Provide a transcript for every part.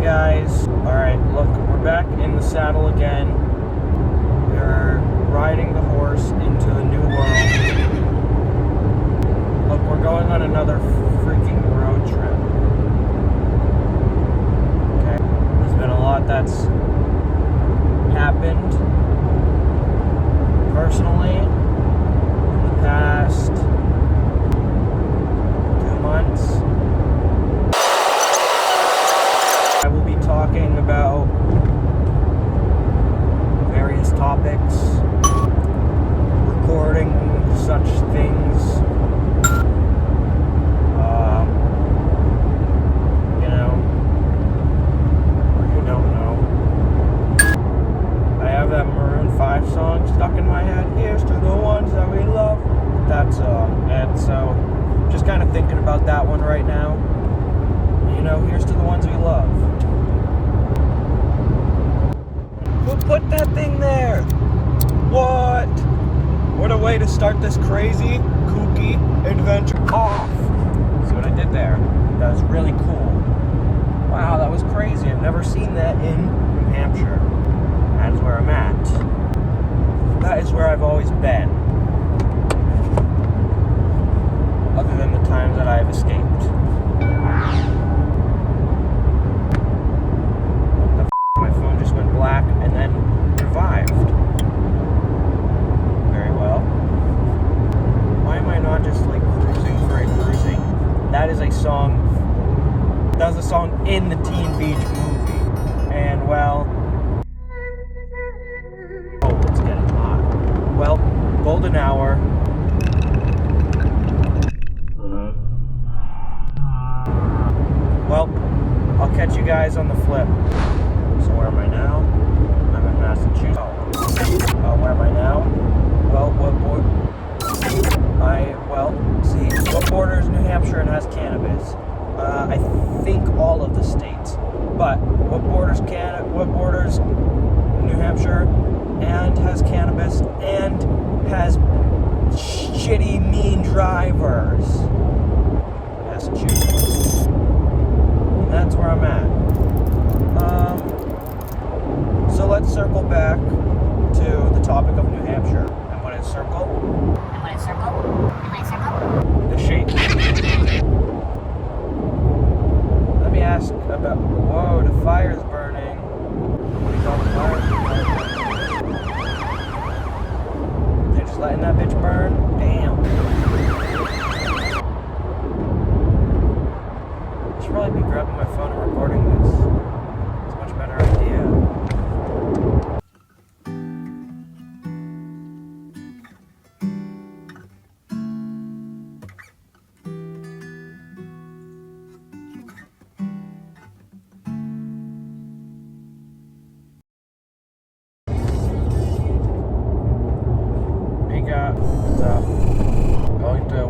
guys. Alright, look, we're back in the saddle again. We're riding the horse into a new world. Look, we're going on another freaking road trip. Okay, there's been a lot that's happened personally in the past 2 months. I will be talking about various topics, recording such things, or you don't know. I have that Maroon 5 song stuck in my head. Here's to the ones that we love. That song. And so, just kind of thinking about that one right now. Here's to the ones we love. Who put that thing there? What? What a way to start this crazy, kooky adventure off. See what I did there? That was really cool. Wow, that was crazy. I've never seen that in New Hampshire. That is where I'm at. That is where I've always been. Other than the times that I've escaped. My phone just went black and then revived. Very well. Why am I not just like cruising for a cruising? That is a song. That was a song in the Teen Beach movie. And well, oh, it's getting hot. Well, golden hour. Well, I'll catch you guys on the flip. So where am I now? I'm in Massachusetts. Where am I now? Well, what borders New Hampshire and has cannabis? I think all of the states. But what borders New Hampshire and has cannabis and has shitty, mean drivers? Massachusetts. And that's where I'm at. So let's circle back to the topic of New Hampshire. And what is circle? The shape. Let me ask about... Whoa, the fire's burning. What do you call the fire? They're just letting that bitch burn? Damn. I should probably be grabbing my phone and recording this. It's a much better idea. Going to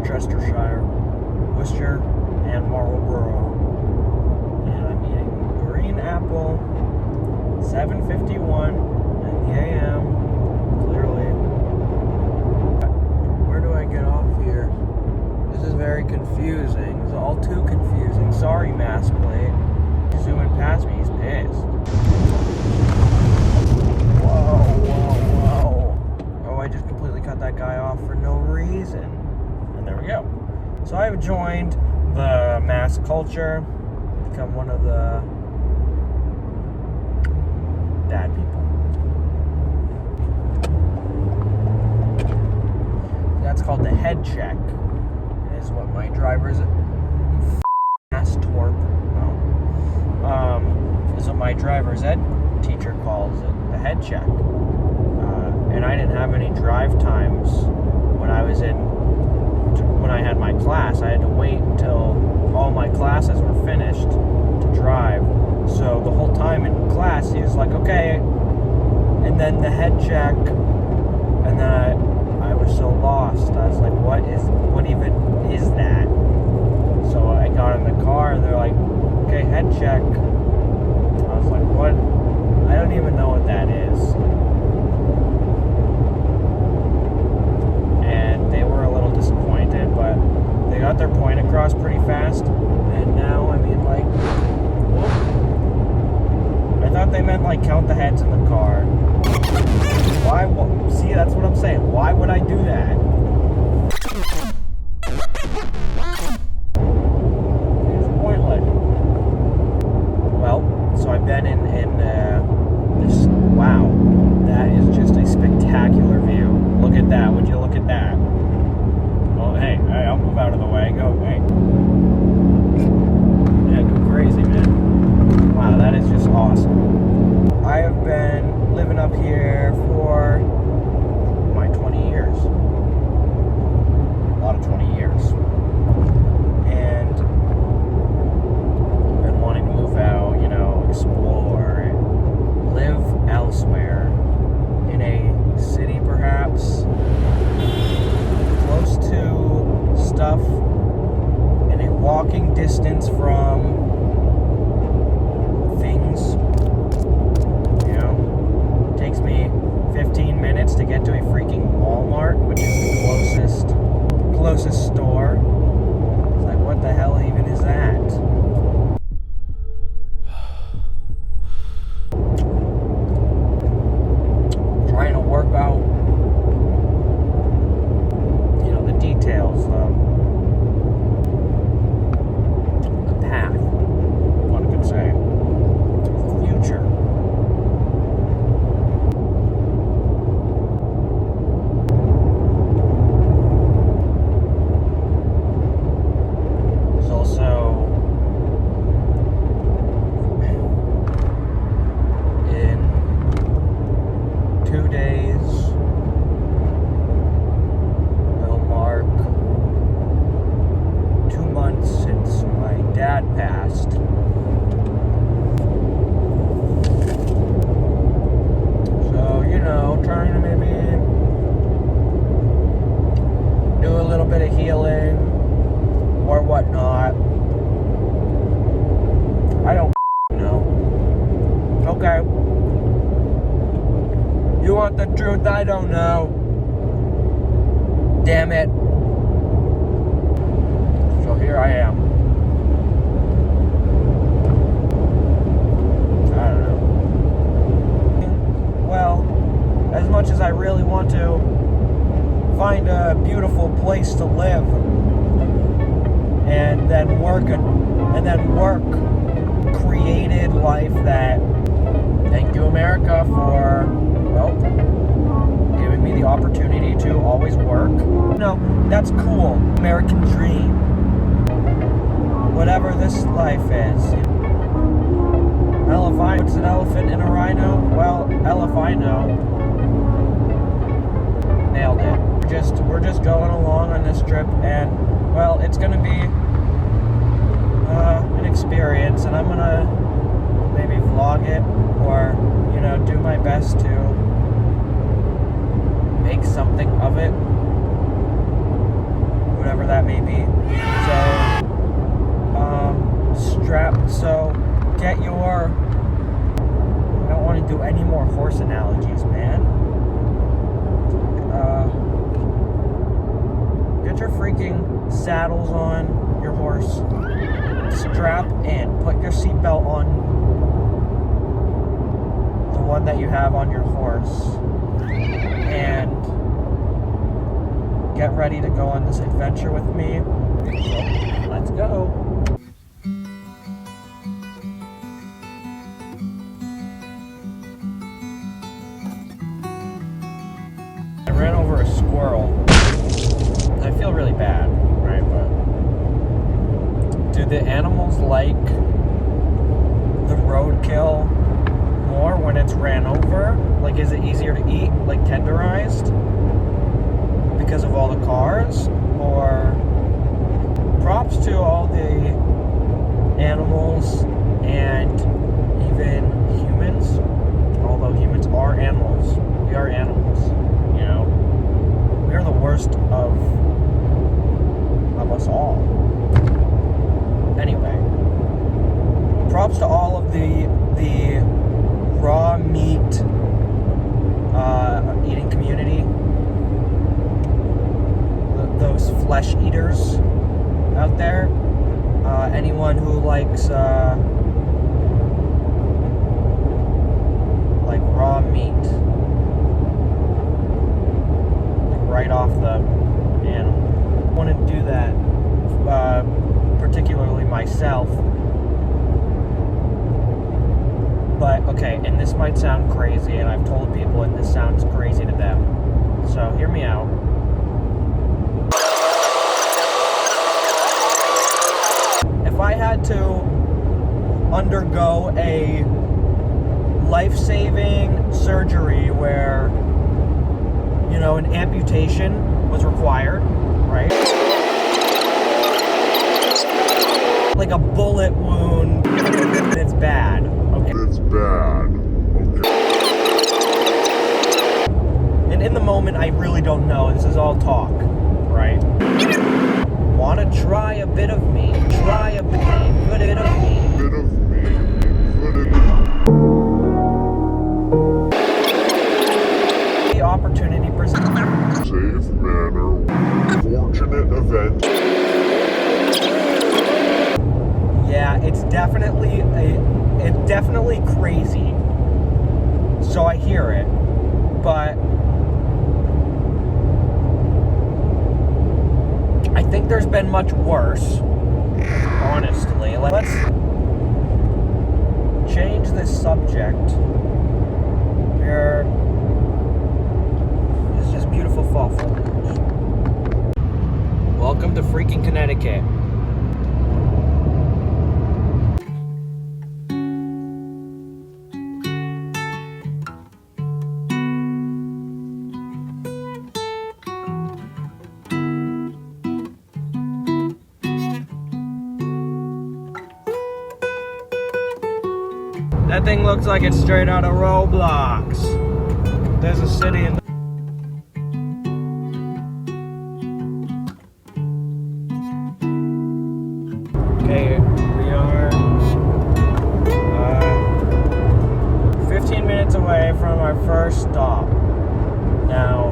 Worcestershire, Worcester, and Marlborough. And I'm eating green apple, 7:51 in the AM, clearly. Where do I get off here? This is very confusing. This is all too confusing. Sorry, Mass Plate. He's zooming past me, he's pissed. Whoa. Oh, I just completely cut that guy off for no reason. And there we go. So I've joined the mass culture, become one of the bad people. That's called the head check. It is what my driver's ass twerp. Is what my driver's ed teacher calls it, the head check. And I didn't have any drive times when I had my class. I had to wait until all my classes were finished to drive. So the whole time in class, he was like, okay, and then the head check, and then I was so lost. I was like, what even is that? So I got in the car, and they're like, okay, head check. I was like, what? I don't even know what that is. And they were a little disappointed, but they got their point across pretty fast. And now, I mean, like, whoop. I thought they meant, like, count the heads in the car. Why? See, that's what I'm saying. Why would I do that? It's pointless. Well, so I've been in this. Wow, that is just a spectacular view. Look at that. Would you look at that? Well, hey, I'll move out of the way. Go, hey. Yeah, go crazy, man. Wow, that is just awesome. I have been living up here for my 20 years. A lot of 20 years. And I've been wanting to move out, you know, explore, live elsewhere. In a city, perhaps. Close to stuff. In a walking distance from things. Takes me 15 minutes to get to a freaking Walmart, which is the closest store. It's like, what the hell even is that? Trying to work out, you know, the details of the path, one could say, the future. You want the truth? I don't know. Damn it. So here I am. I don't know. Well, as much as I really want to find a beautiful place to live and then work created life that, thank you America for, well, giving me the opportunity to always work. No, that's cool. American dream. Whatever this life is. What's an elephant and a rhino? Well, elephino. Nailed it. We're just going along on this trip, and, well, it's gonna be an experience, and I'm gonna maybe vlog it, or, you know, do my best to make something of it, whatever that may be. So get your, I don't want to do any more horse analogies, man. Get your freaking saddles on your horse, strap in, put your seatbelt on the one that you have on your horse, and get ready to go on this adventure with me. So, let's go. I ran over a squirrel. I feel really bad, right? But do the animals like the roadkill more when it's ran over? Like, is it easier to eat, like tenderized, because of all the cars? Or props to all the animals and even humans, although humans are animals. We are animals, you know. We are the worst of us all. Anyway, props to all of the raw meat eating community, those flesh eaters there. Anyone who likes like raw meat, like right off the animal. I wouldn't do that, particularly myself. But okay, and this might sound crazy, and I've told people, and this sounds crazy to them. So hear me out. If I had to undergo a life-saving surgery where, you know, an amputation was required, right? Like a bullet wound, it's bad. Okay. It's bad. Okay. And in the moment, I really don't know. This is all talk, right? Want to try a bit of me? Try a bit of me. Bit of me. The opportunity presents. Safe manner. Fortunate event. Yeah, it's definitely crazy. So I hear it, but I think there's been much worse, honestly. Let's change this subject. It's just beautiful fall foliage. Welcome to freaking Connecticut. That thing looks like it's straight out of Roblox. There's a city in... Okay, we are 15 minutes away from our first stop. Now,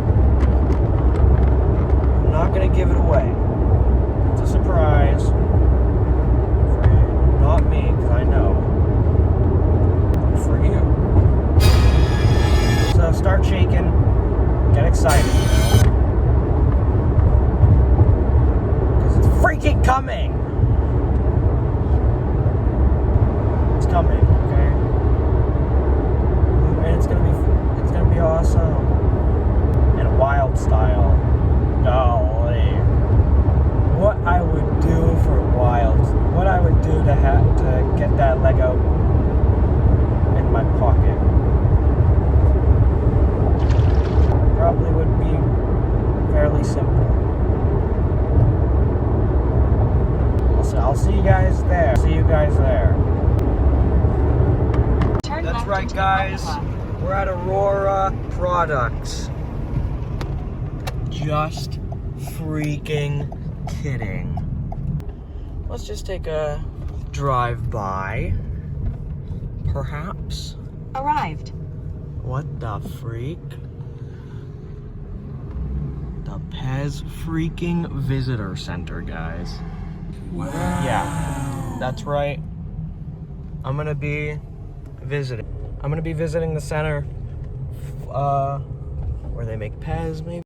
I'm not gonna give it away. It's a surprise. Not me, because I know. For you. So start shaking, get excited, because it's freaking coming. It's coming, okay? And it's gonna be awesome. And wild style. Golly. What I would do for wild, what I would do to get that Lego in my pocket. Probably would be fairly simple. I'll see you guys there. See you guys there. That's right, guys. We're at Aurora Products. Just freaking kidding. Let's just take a drive by. Perhaps. Arrived. What the freak? The Pez freaking Visitor Center, guys. Wow. Yeah, that's right. I'm gonna be visiting the center, where they make Pez, maybe.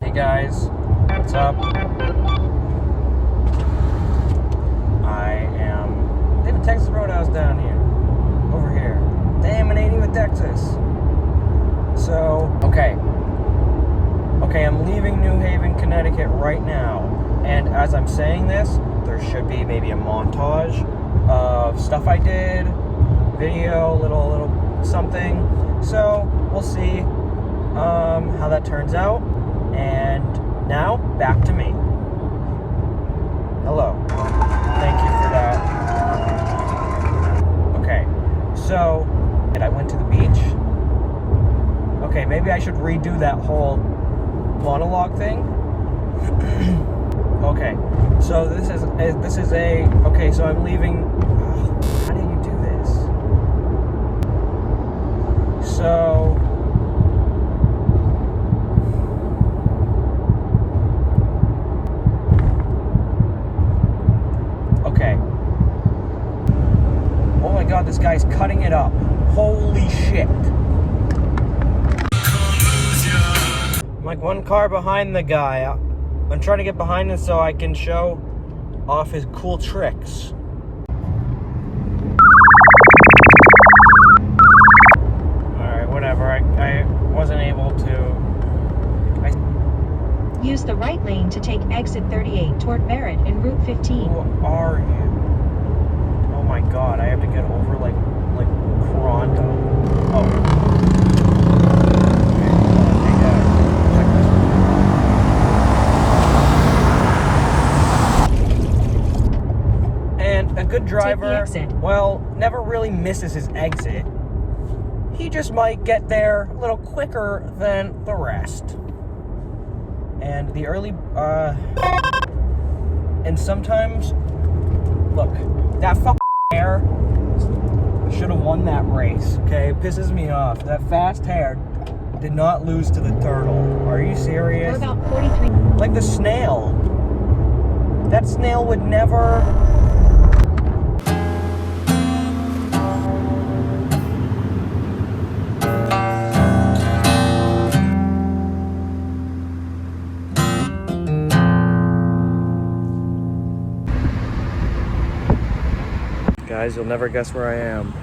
Hey guys, what's up? They have a Texas Roadhouse down here, over here. Damn, it ain't even Texas. So, okay, Okay, I'm leaving New Haven, Connecticut right now. And as I'm saying this, there should be maybe a montage of stuff I did, video, little something. So we'll see how that turns out. And now back to me. Hello. Thank you for that. Okay, so I went to the beach. Okay, maybe I should redo that whole monologue thing. Okay, so this is a okay, so I'm leaving. How do you do this? So okay. Oh my god, this guy's cutting it up. Holy shit. I'm like one car behind the guy. I'm trying to get behind him so I can show off his cool tricks. Alright, whatever. I wasn't able to... Use the right lane to take exit 38 toward Merritt and Route 15. Who are you? Oh my god, I have to get over like Toronto. Oh. A good driver, well, never really misses his exit. He just might get there a little quicker than the rest. And the early, and sometimes, look, that fucking hair should have won that race, okay? It pisses me off. That fast hair did not lose to the turtle. Are you serious? We're about 43. Like the snail. That snail would never... Guys, you'll never guess where I am.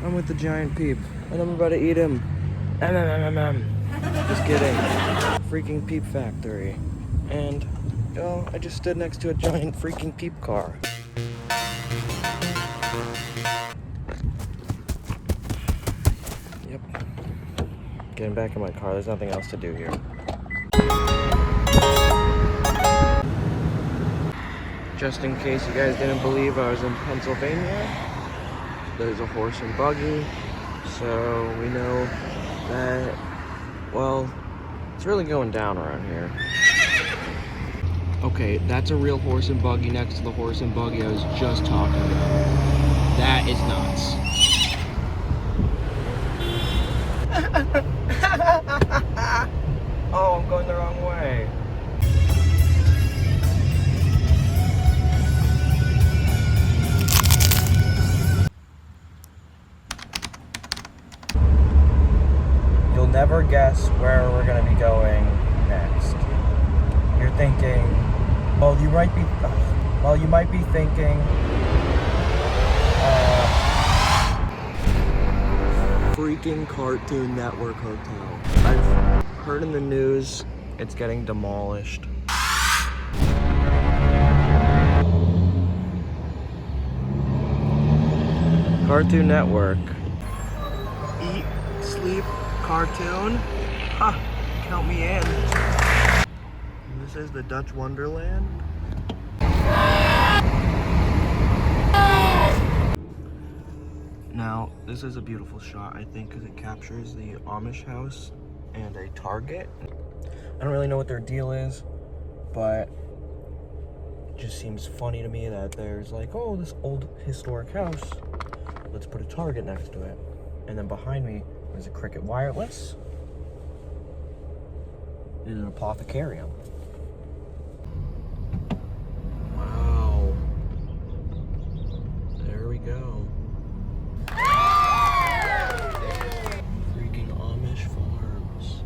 I'm with the giant peep, and I'm about to eat him. Just kidding. Freaking Peep Factory. And, oh, I just stood next to a giant freaking peep car. Yep. Getting back in my car, there's nothing else to do here. Just in case you guys didn't believe I was in Pennsylvania, there's a horse and buggy, so we know that, well, it's really going down around here. Okay, that's a real horse and buggy next to the horse and buggy I was just talking about. That is nuts. Oh, I'm going the wrong way. You'll never guess where we're going to be going next. You're thinking, well, you might be thinking, freaking Cartoon Network Hotel. I've heard in the news it's getting demolished. Cartoon Network. Eat, sleep, cartoon? Huh, count me in. And this is the Dutch Wonderland. Now, this is a beautiful shot, I think, because it captures the Amish house and a Target. I don't really know what their deal is, but it just seems funny to me that there's like, oh, this old historic house. Let's put a Target next to it. And then behind me, there's a Cricket Wireless and an Apothecarium. Wow. There we go. Freaking Amish Farms.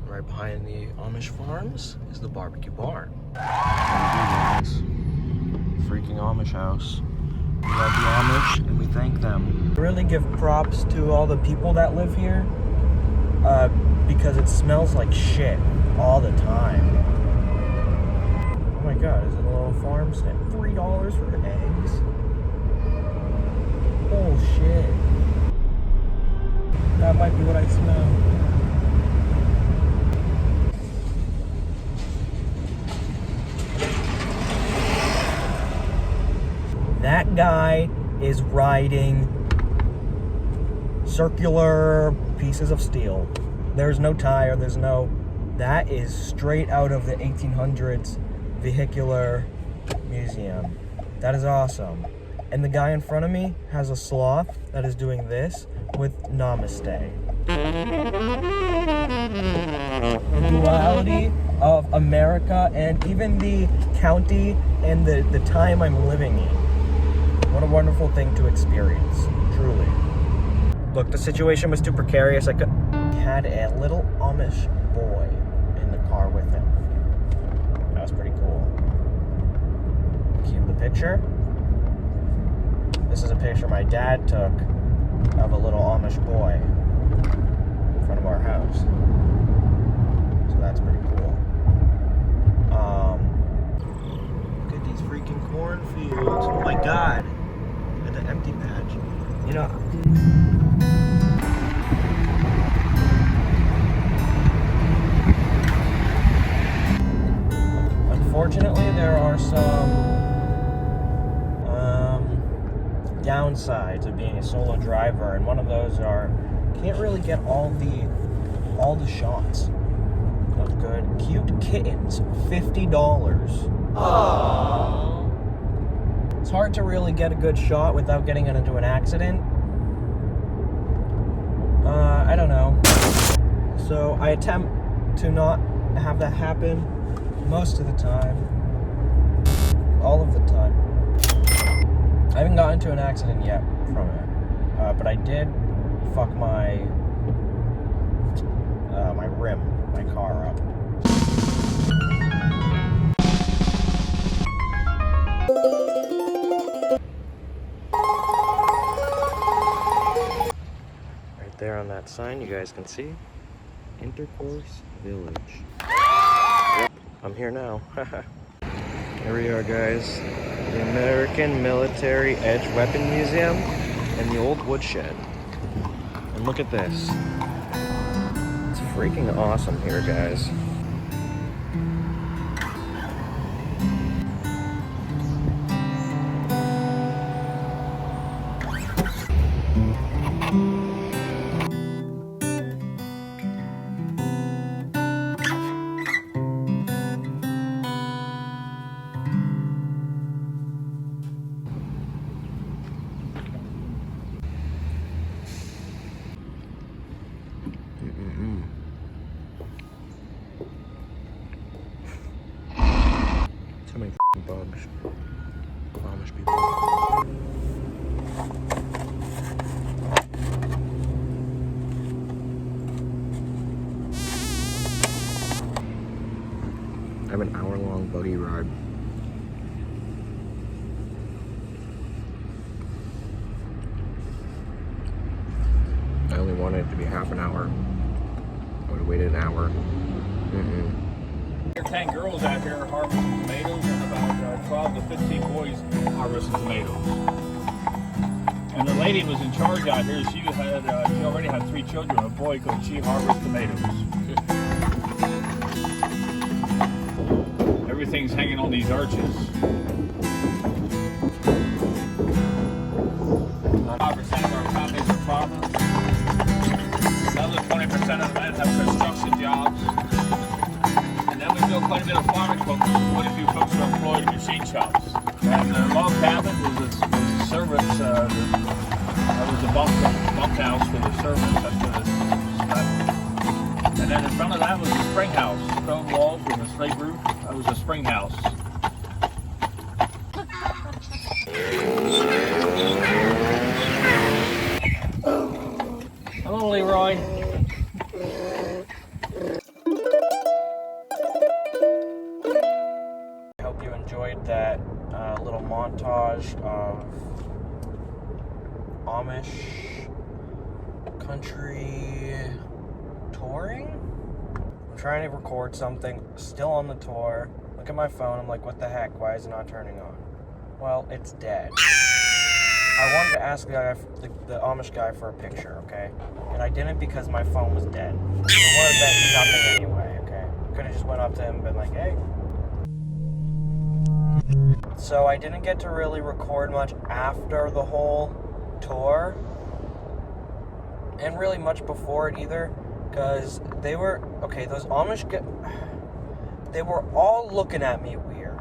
Right behind the Amish Farms is the barbecue barn. Freaking Amish house. We love the Amish and we thank them. I really give props to all the people that live here because it smells like shit. all the time. Oh my god, is it a little farm stand? $3 for eggs? Oh shit. That might be what I smell. That guy is riding circular pieces of steel. There's no tire, that is straight out of the 1800s vehicular museum. That is awesome. And the guy in front of me has a sloth that is doing this with Namaste. The duality of America and even the county and the time I'm living in. What a wonderful thing to experience, truly. Look, the situation was too precarious. I had a little Amish boy in the car with him. That was pretty cool. Cue the picture. This is a picture my dad took of a little Amish boy in front of our house. So that's pretty cool. Look at these freaking cornfields. Oh my god. Look at the empty patch. You know, unfortunately, there are some downsides of being a solo driver, and one of those are can't really get all the shots of good cute kittens. $50. Aww. It's hard to really get a good shot without getting into an accident. I don't know. So I attempt to not have that happen most of the time. All of the time. I haven't gotten into an accident yet from it. But I did fuck my rim, my car up. Right there on that sign, you guys can see Intercourse Village. Yep, I'm here now. Here we are, guys. The American Military Edge Weapon Museum and the old woodshed. And look at this. It's freaking awesome here, guys. Too many f***ing bugs. Amish people. I have an hour-long buggy ride. I only wanted it to be half an hour. I would have waited an hour. There are 10 girls out here harvesting tomatoes and about 12 to 15 boys harvesting tomatoes. And the lady was in charge out here. She already had 3 children. A boy could she harvest tomatoes. Everything's hanging on these arches. 5% of our families are farmers. Another 20% of men have construction jobs. Quite a bit of farming folks. Quite a few folks are employed in machine shops. And the log cabin was a servants. That was a bunkhouse for the servants. That's for the stuff. And then in front of that was a spring house. Stone walls with a slate roof. That was a spring house. Hello, Leroy. Enjoyed that little montage of Amish country touring. trying to record something, still on the tour. Look at my phone. I'm like, what the heck? Why is it not turning on? Well, it's dead. I wanted to ask the Amish guy for a picture, okay? And I didn't because my phone was dead. I wanted to bet you nothing anyway, okay? Could have just went up to him and been like, hey. So I didn't get to really record much after the whole tour. And really much before it either. Because they were, okay, those Amish guys, they were all looking at me weird,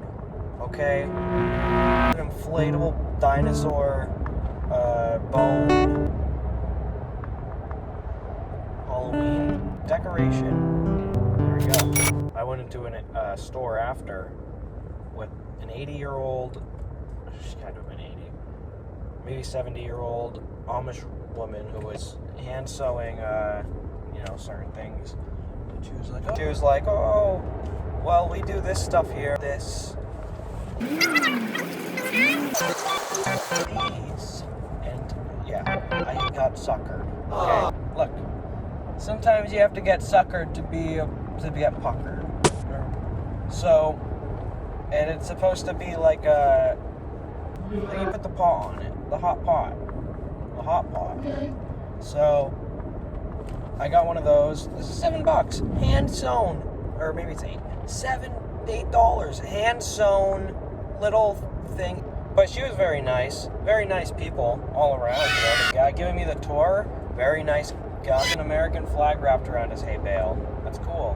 okay? An inflatable dinosaur, bone, Halloween decoration. There we go. I went into a store after with an 80-year-old, she's kind of an 80, maybe 70-year-old Amish woman who was hand sewing, certain things. And she was like, oh, well, we do this stuff here. This. These. And yeah, I got suckered. Okay, look. Sometimes you have to get suckered to get puckered. So, and it's supposed to be like you put the pot on it, the hot pot. So, I got one of those. This is $7, hand sewn, or maybe it's $8, hand sewn little thing. But she was very nice people all around. The guy giving me the tour, very nice guy. An American flag wrapped around his hay bale. That's cool.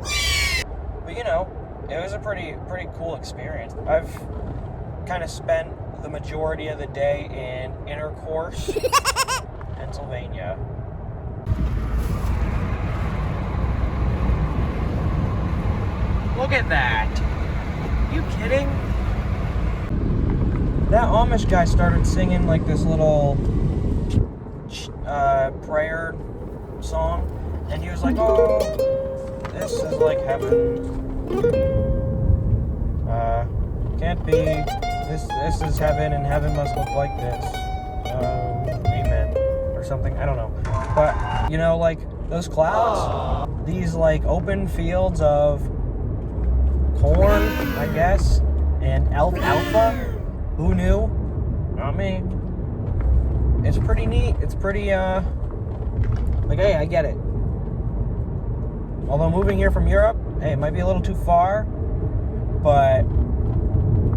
But it was a pretty cool experience. I've kind of spent the majority of the day in Intercourse, Pennsylvania. Look at that. Are you kidding? That Amish guy started singing like this little prayer song, and he was like, oh, this is like heaven. Can't be. This is heaven, and heaven must look like this. Amen. Or something. I don't know. But, like those clouds, these like open fields of corn, I guess, and alfalfa. Who knew? Not me. It's pretty neat. It's pretty, hey, I get it. Although moving here from Europe, hey, it might be a little too far, but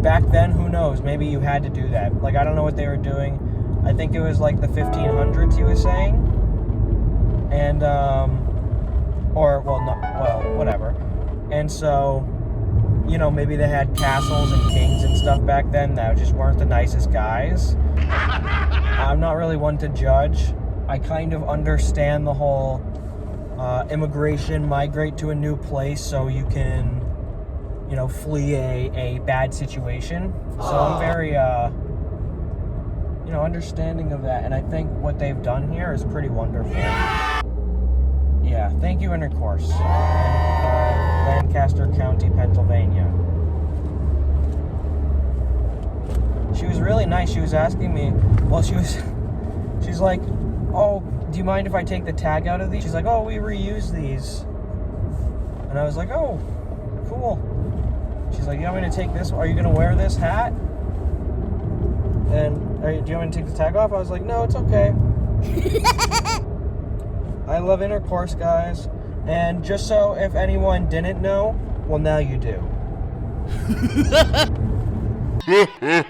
back then, who knows? Maybe you had to do that. Like, I don't know what they were doing. I think it was like the 1500s, he was saying. And, whatever. And so, maybe they had castles and kings and stuff back then that just weren't the nicest guys. I'm not really one to judge. I kind of understand the whole immigration, migrate to a new place so you can, flee a bad situation. So I'm very, understanding of that. And I think what they've done here is pretty wonderful. Yeah, thank you, Intercourse. And, Lancaster County, Pennsylvania. She was really nice. She was asking me, she's like, oh, do you mind if I take the tag out of these? She's like, oh, we reuse these. And I was like, oh, cool. She's like, you want me to take this? Are you going to wear this hat? And do you want me to take the tag off? I was like, no, it's okay. I love Intercourse, guys. And just so if anyone didn't know, well, now you do. I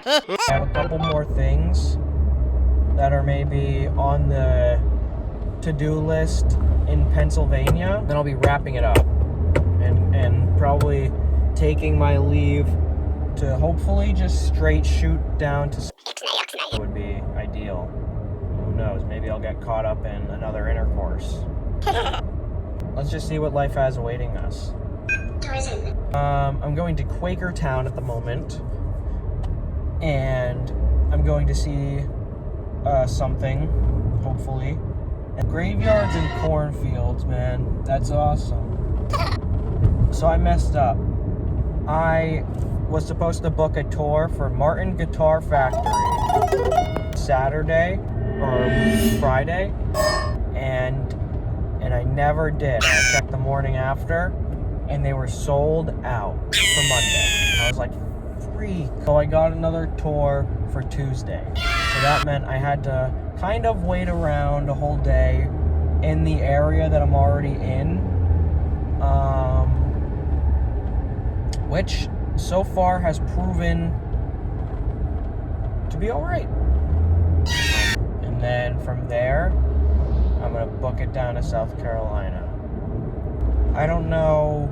have a couple more things that are maybe on the to-do list in Pennsylvania. Then I'll be wrapping it up and probably taking my leave to hopefully just straight shoot down to would be ideal. Who knows? Maybe I'll get caught up in another Intercourse. Let's just see what life has awaiting us. I'm going to Quakertown at the moment, and I'm going to see something, hopefully. And graveyards and cornfields, man. That's awesome. So I messed up. I was supposed to book a tour for Martin Guitar Factory Saturday or Friday, and I never did. I checked the morning after, and they were sold out for Monday. And I was like, freak. So I got another tour for Tuesday. So that meant I had to kind of wait around a whole day in the area that I'm already in, which so far has proven to be all right. And then from there, I'm gonna book it down to South Carolina. I don't know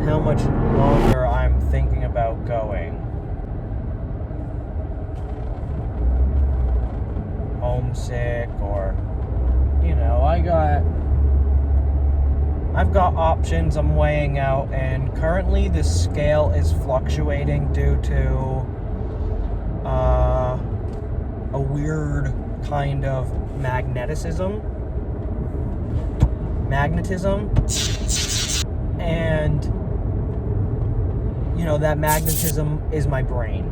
how much longer I'm thinking about going. Homesick, or, you know, I've got options I'm weighing out, and currently the scale is fluctuating due to a weird kind of magnetism, and you know, that magnetism is my brain,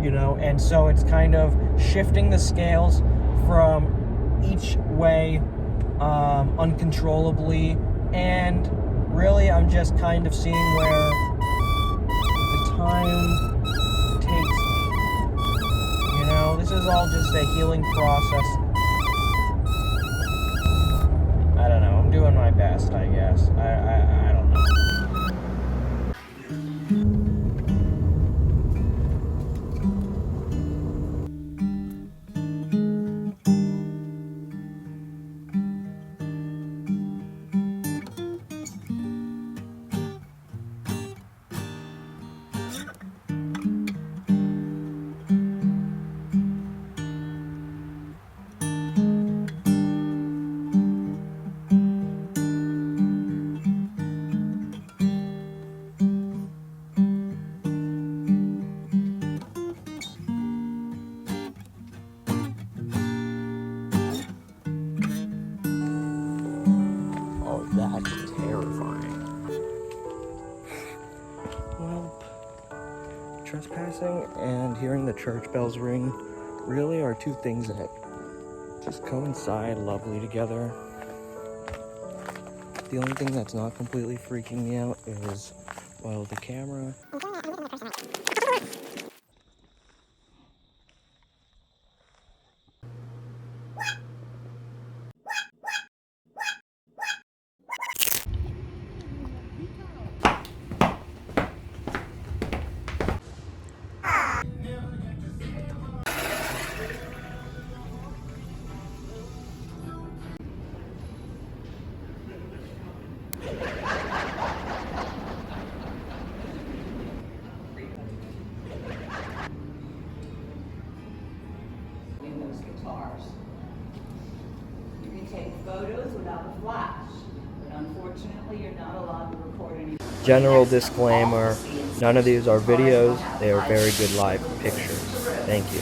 you know, and so it's kind of shifting the scales from each way uncontrollably, and really I'm just kind of seeing where the time takes me. You know, this is all just a healing process. I don't know, I'm doing my best, I guess. I don't know. That's terrifying. Well, trespassing and hearing the church bells ring really are two things that just coincide lovely together. The only thing that's not completely freaking me out is, well, the camera. Those guitars. You can take photos without a flash, but unfortunately you're not allowed to record any. General disclaimer, none of these are videos, they are very good live pictures. Thank you.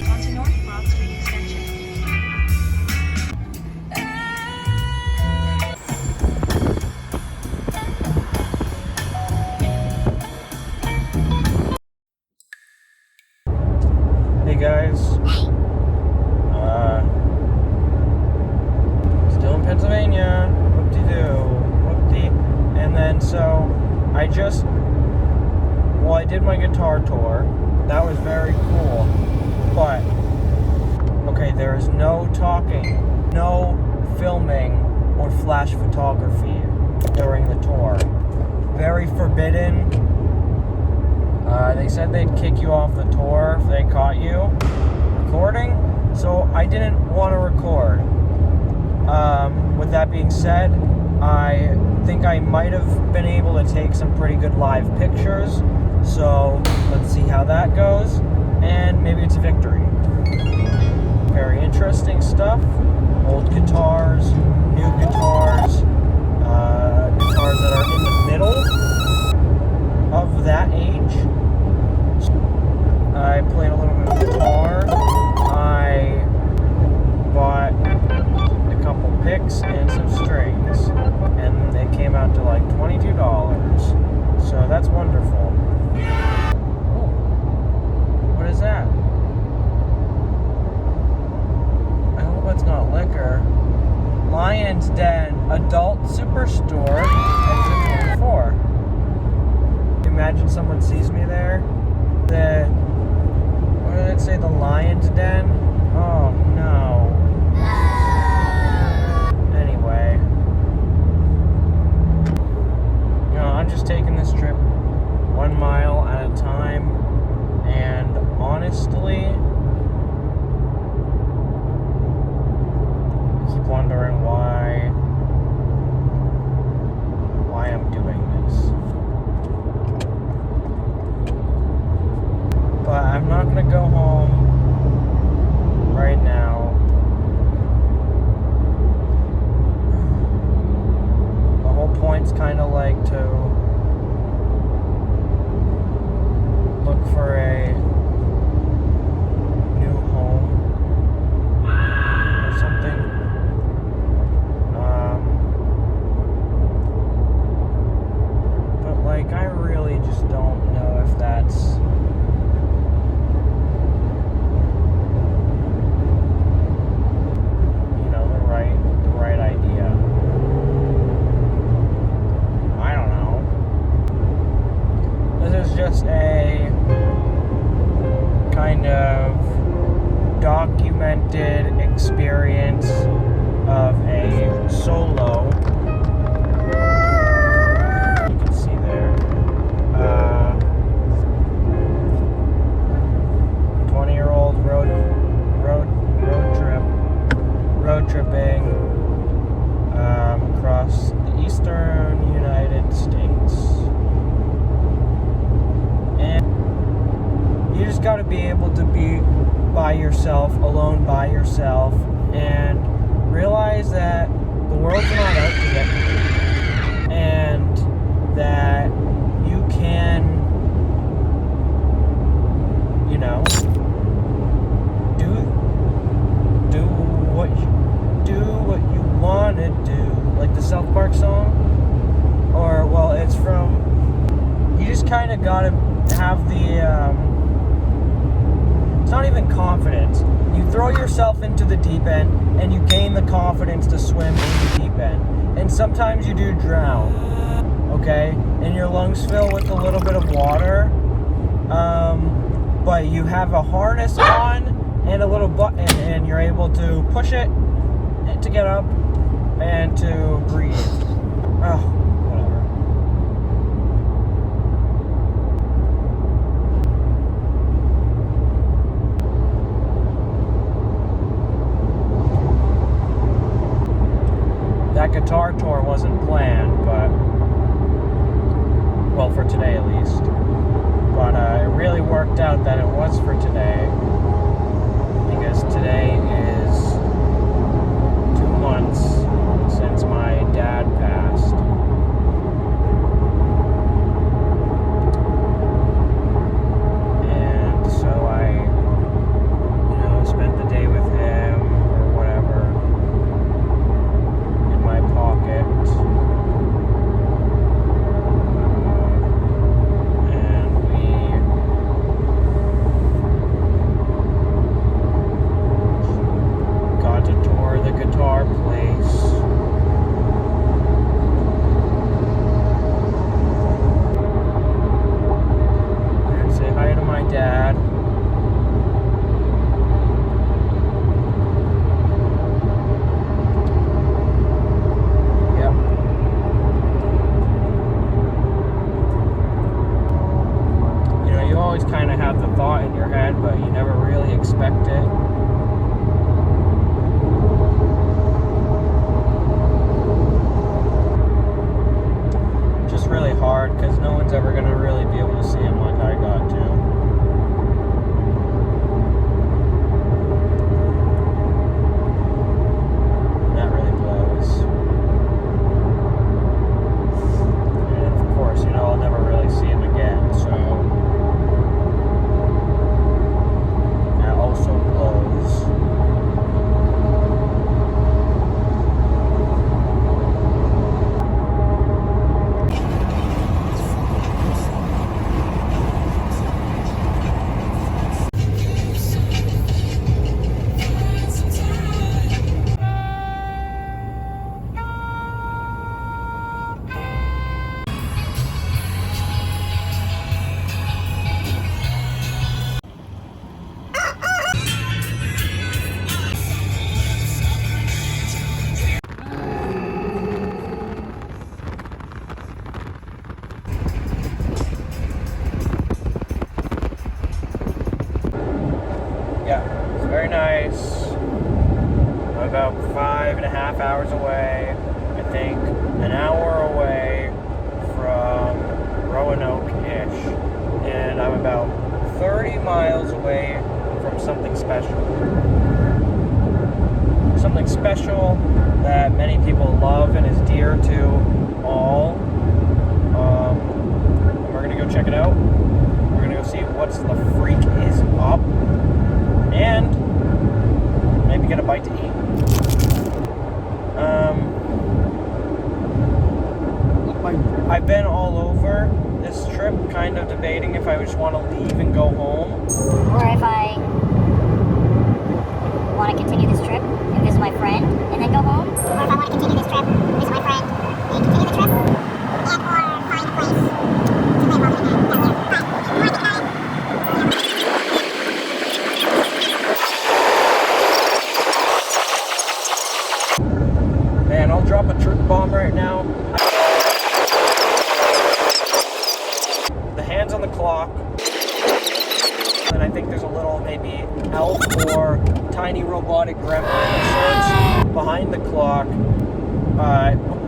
Onto North Broad Street Extension. Hey guys. Still in Pennsylvania. Whoop-de-doo. Whoop-de. And then so I did my guitar tour. That was very cool. But okay, there is no talking, no filming or flash photography during the tour. Very forbidden. They said they'd kick you off the tour if they caught you recording, so I didn't want to record. With that being said, I think I might have been able to take some pretty good live pictures, so let's see how that goes, and maybe it's a victory. Very interesting stuff. Old guitars, new guitars, guitars that are in the middle of that age. I played a little bit of guitar. I bought a couple picks and some strings, and they came out to like $22. So that's wonderful. Oh, what is that? I hope it's not liquor. Lion's Den Adult Superstore, exit 24. Imagine someone sees me there. What did it say? The Lion's Den? Oh no. Anyway. I'm just taking this trip 1 mile at a time. And honestly, I keep wondering why I'm doing this. But I'm not gonna go home right now. The whole point's kind of like to look for a new home or something. But like, I really just don't know if that's the right idea. I don't know. This is just a kind of documented experience of a solo. You can see there. 20-year-old road tripping across the eastern United States. And you just got to be able to be by yourself, alone by yourself, and realize that the world's not out to get you, and that you can, do what you want to do, like the South Park song, or confidence from, you just kind of got to have the, it's not even confidence. You throw yourself into the deep end and you gain the confidence to swim in the deep end. And sometimes you do drown, okay? And your lungs fill with a little bit of water. But you have a harness on and a little button, and you're able to push it to get up and to breathe. Oh, whatever. That guitar tour wasn't planned, but, well, for today at least. But it really worked out that it was for today, because today is 2 months since my dad passed. And so I, spent the day with him or whatever in my pocket. Guitar place. And say hi to my dad. Yep. You always kind of have the thought in your head, but you never really expect it. Really hard because no one's ever going to really be able to see him like I got to. That really blows. And of course, I'll never really see him again, so that also blows. Yeah, it's very nice. I'm about 5.5 hours away, I think, an hour away from Roanoke-ish, and I'm about 30 miles away from something special. Something special that many people love and is dear to all. And we're gonna go check it out. We're gonna go see what's the freak is up. And maybe get a bite to eat. I've been all over this trip, kind of debating if I just want to leave and go home, or if I want to continue this trip and visit my friend and then go home, or if I want to continue this trip, visit my friend and continue the trip, and or find a place to play bowling down here. Man, I'll drop a truth bomb right now. The hands on the clock. And I think there's a little maybe elf or tiny robotic gremlin of sorts behind the clock.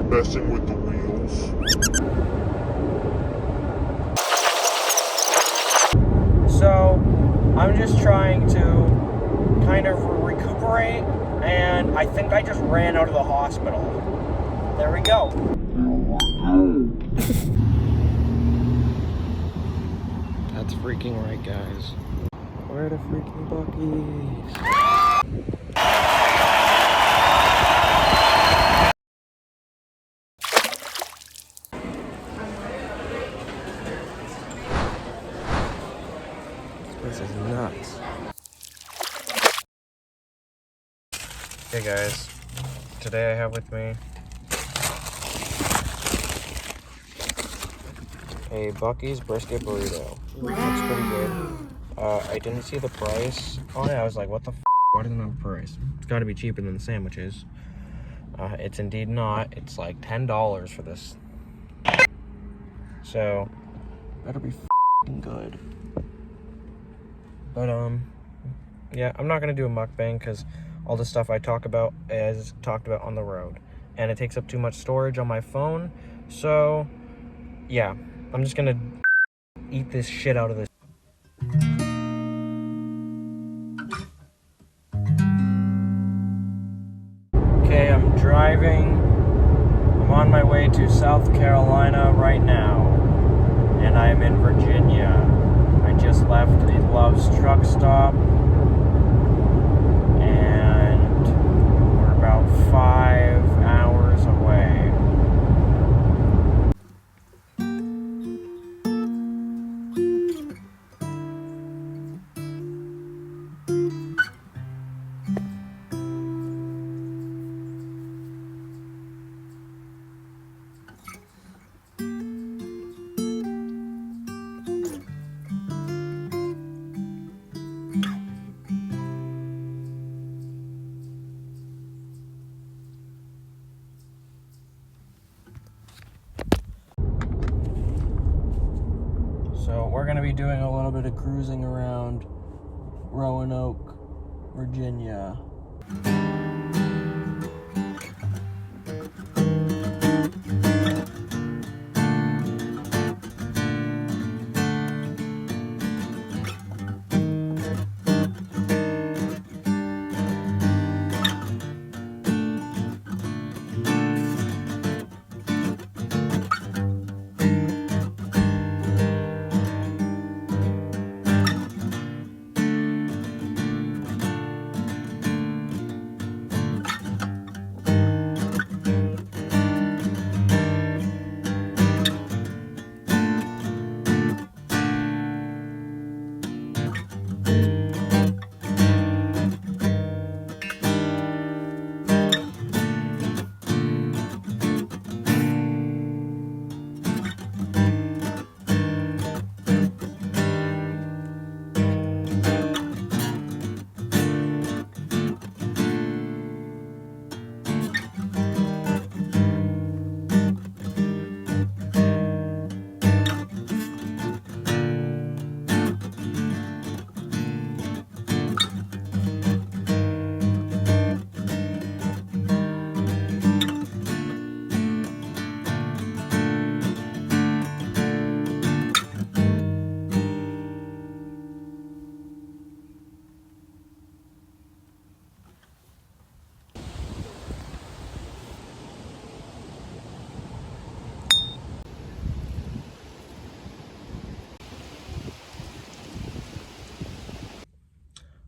Messing with the wheels. So I'm just trying to kind of recuperate, and I think I just ran out of the hospital. There we go. That's freaking right, guys. Where the freaking Buc-ee's? This is nuts. Hey guys, today I have with me a Buc-ee's brisket burrito. Looks pretty good. I didn't see the price on it. I was like, what the f***? Why doesn't it have a price? It's got to be cheaper than the sandwiches. It's indeed not. It's like $10 for this. So, better be f***ing good. But, yeah, I'm not going to do a mukbang because all the stuff I talk about is talked about on the road. And it takes up too much storage on my phone. So, yeah, I'm just going to eat this shit out of this. Okay, I'm driving. I'm on my way to South Carolina right now. And I'm in Virginia. I just left the Love's truck stop. And we're about 5 hours away. So we're going to be doing a little bit of cruising around Roanoke, Virginia.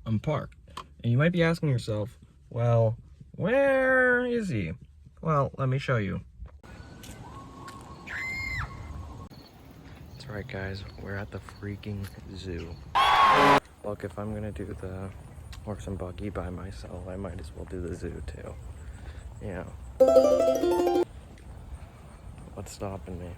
I'm parked. And you might be asking yourself, well, where is he? Well, let me show you. That's right, guys. We're at the freaking zoo. Look, if I'm gonna do the horse and buggy by myself, I might as well do the zoo too. You know. What's stopping me?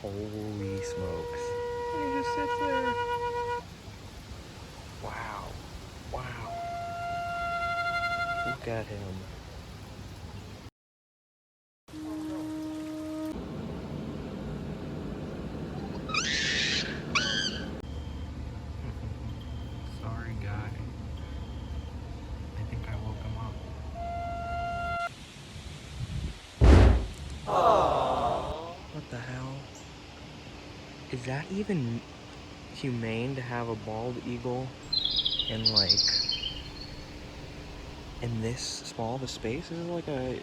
Holy smokes. He just sits there. Wow. Wow. Look at him. Sorry, guy. I think I woke him up. Is that even humane to have a bald eagle in like in this small of a space? This is like a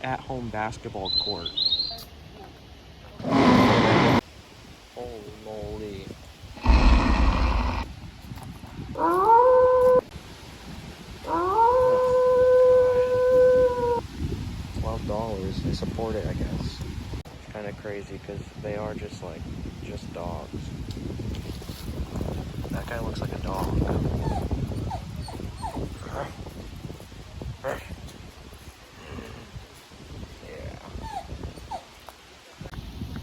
at-home basketball court. Holy moly. $12. They support it, I guess. It's kind of crazy because they are just dogs. That guy looks like a dog. Yeah.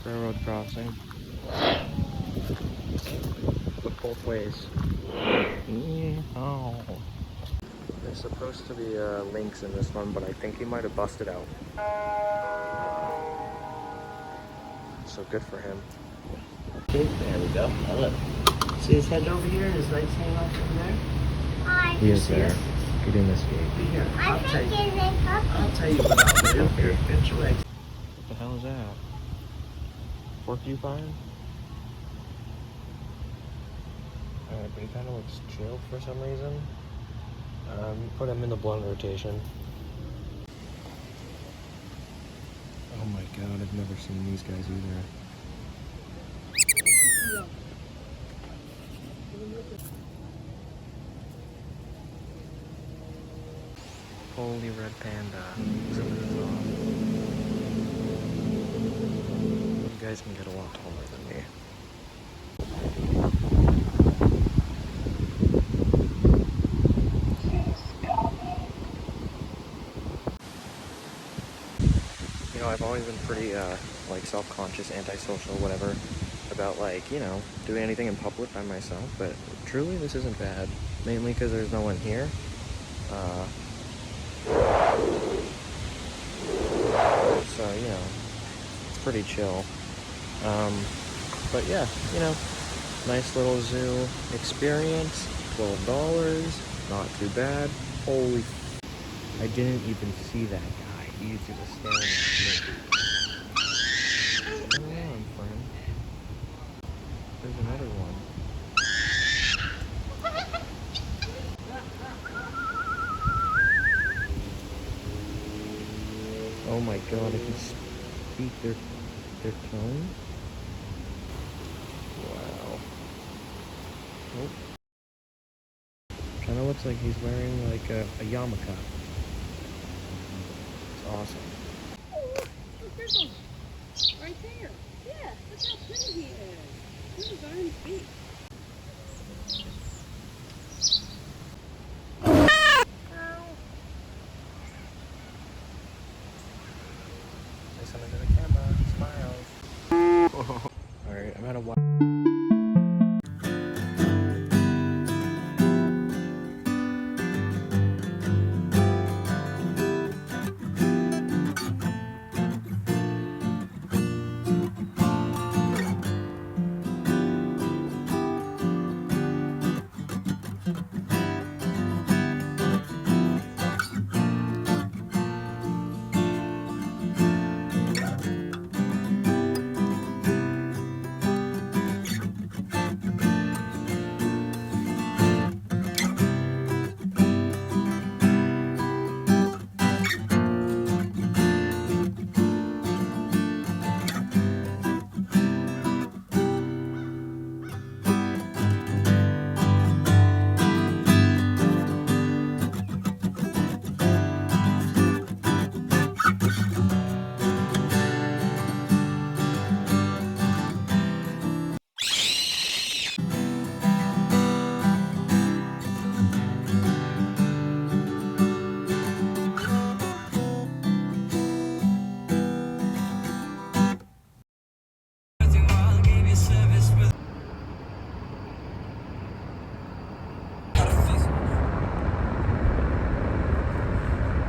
Railroad crossing. Look both ways. Oh. There's supposed to be links in this one, but I think he might have busted out. So good for him. There we go. Oh, look. See his head over here and his legs hanging off over there? Hi. He is there. Get in this gate. Here, I I'll tell think you. it's a puppy. I'll tell you what I'll do. Here, get your legs. What the hell is that? Porcupine? Alright, but he kind of looks chill for some reason. Put him in the blunt rotation. Oh my god, I've never seen these guys either. Holy red panda. You guys can get a lot taller than me. You know, I've always been pretty, like, self-conscious, antisocial, whatever, about, like, you know, doing anything in public by myself, but truly this isn't bad. Mainly because there's no one here. So, you know, it's pretty chill. But yeah, you know, nice little zoo experience, $12, not too bad. Holy, I didn't even see that guy. He was just staring at me. Turn around, friend. There's another one. Oh my god, I can speak their tone. Wow. Nope. Kinda looks like he's wearing like a yarmulke. It's awesome. Right there. Yeah, look how pretty he is. This is Iron Feet. Say something to the camera. Smiles. Alright, I'm at a while.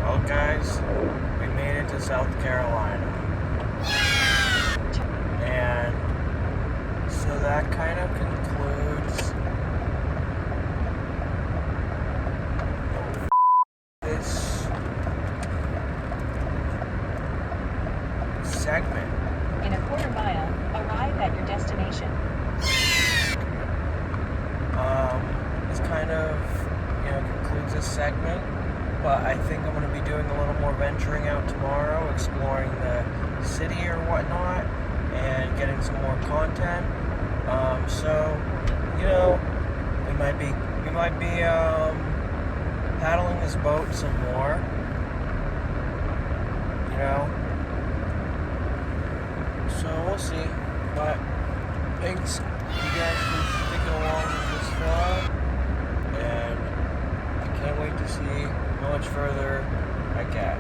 Well, guys, we made it to South Carolina. And so that kind of concludes this segment. In a quarter mile, arrive at your destination. of, concludes this segment. But I think I'm going to be doing a little more venturing out tomorrow, exploring the city or whatnot, and getting some more content. So, we might be paddling this boat some more. So we'll see. But thanks you guys for sticking along this far, and I can't wait to see how much further I get.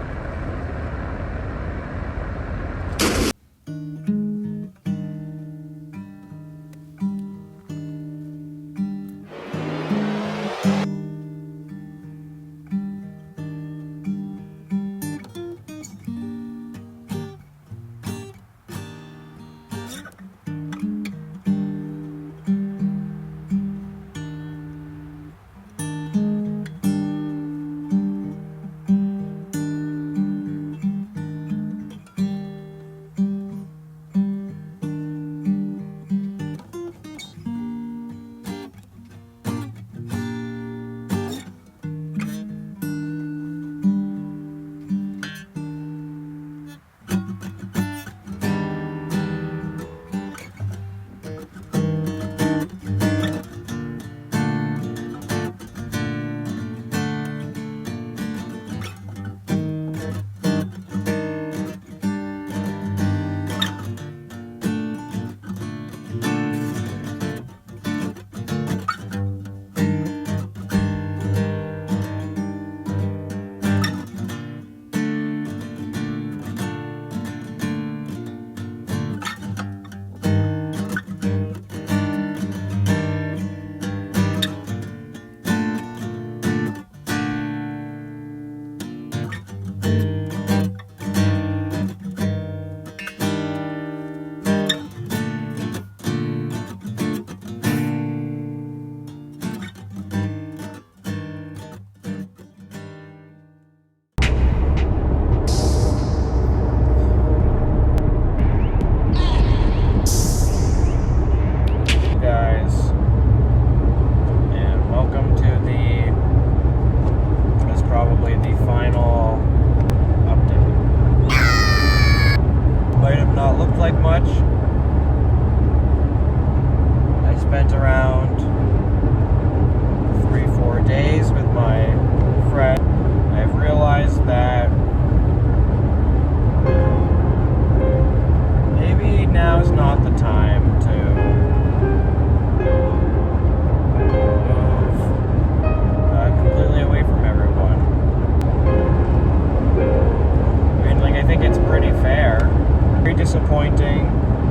Disappointing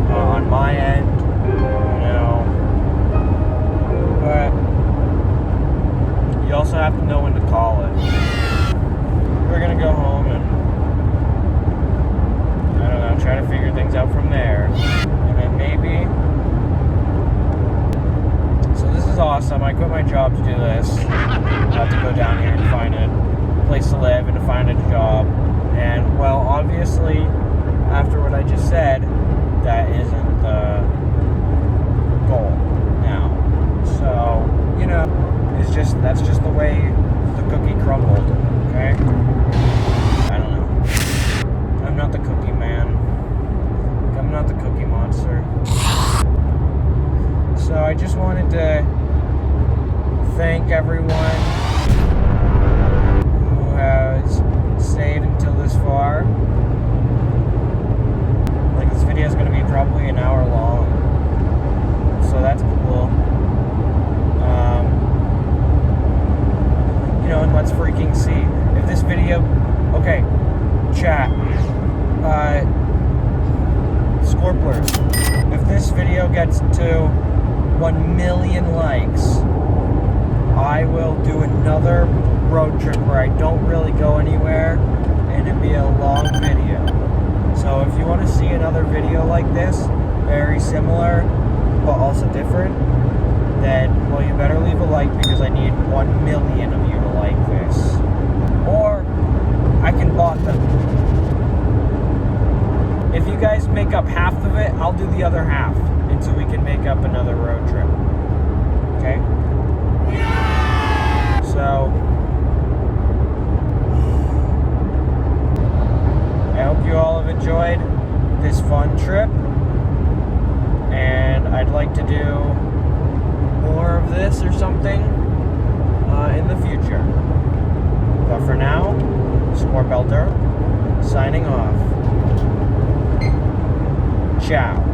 on my end, but you also have to know when to call it. We're gonna go home and try to figure things out from there, and then maybe. So this is awesome. I quit my job to do this. I have to go down here and find a place to live and to find a job, and well, obviously. After what I just said, that isn't the goal now. So, that's just the way the cookie crumbled, okay? I don't know. I'm not the cookie man. I'm not the cookie monster. So I just wanted to thank everyone who has stayed until this far. This video is going to be probably an hour long, so that's cool. And let's freaking see if this video. Okay, chat. Scorplers, if this video gets to 1 million likes, I will do another road trip where I don't really go anywhere, and it'll be a long video. So if you want to see another video like this, very similar, but also different, then, well, you better leave a like because I need 1 million of you to like this. Or I can bot them. If you guys make up half of it, I'll do the other half until we can make up another road trip. Okay? in the future. But for now, Sport Belter signing off. Ciao.